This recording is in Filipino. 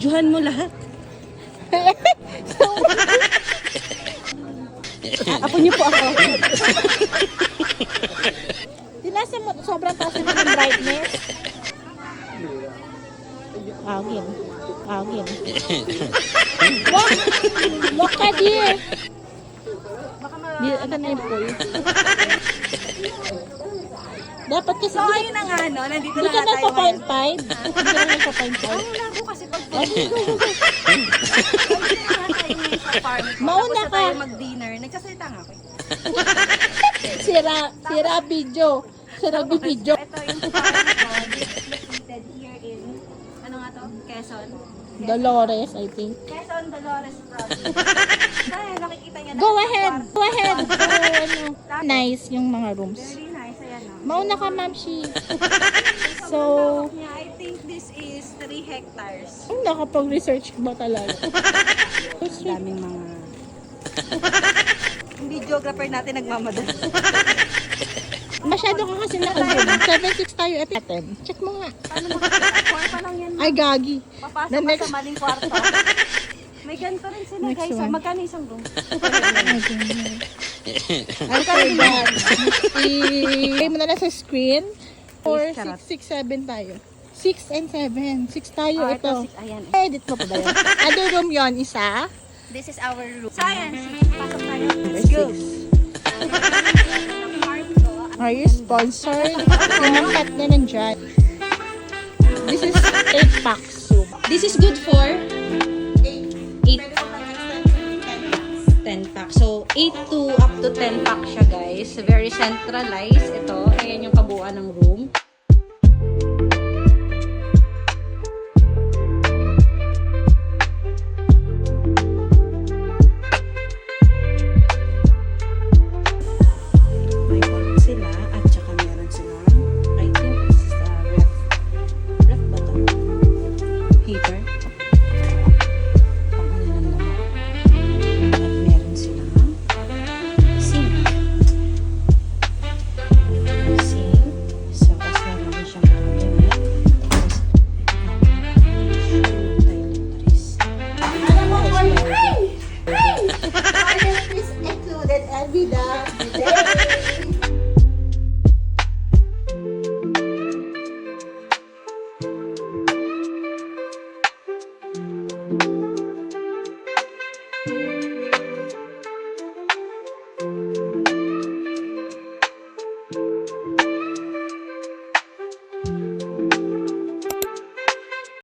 Videohan mo lahat. Apo niyo po ako. Tinasa mo, sobrang taas naman ng brightness. Agin. Agin. Look ka dear. Ito na yung pool. Dapat kasi So, ayun na nga, no? Nandito hindi na ka nga tayo ngayon. nagpa-point 5. Hindi ka nagpa-point 5. Ano na ako kasi pag Mauna tapos na ka. tayo mag-dinner. Nagsasalita nga ako. Sira video. Sira video. Ito yung farm ko. This is located here in, ano nga to? Quezon. Dolores, I think. Quezon, Dolores Province. Kaya nakikita niya. Go ahead. Go ahead. Ano, nice yung mga rooms. Very nice. Ayan o. Mauna ka, Ma'am Shi. So, Yeah, I think this is 3 hectares. nakapag-research ba talaga? Daming mga... Hindi geographer natin nagmamadali. Masyado ka kasi nakazoom. 7.6 tayo natin. Check mo nga. Paano makakita? 4 pa lang yan. Ay, gagi. Papasok The ka next- sa maling kwarto. May ganito rin sila Next guys. one. Magkano isang room? After that, i-play mo na lang sa screen. 4, Charot. 6, 7 tayo. 6 and 7. 6 tayo. Ah, Ito. Ayan. Edit mo pa ba yun? Other room yon isa. This is our room. Science. Pasok tayo. Let's go. Are you sponsored? Sinangkat na nandyan. This is 8 packs soup. This is good for 8 10 pack. So, 8 to up to 10 pack siya, guys. Very centralized. Ito, ayan yung kabuuan ng room.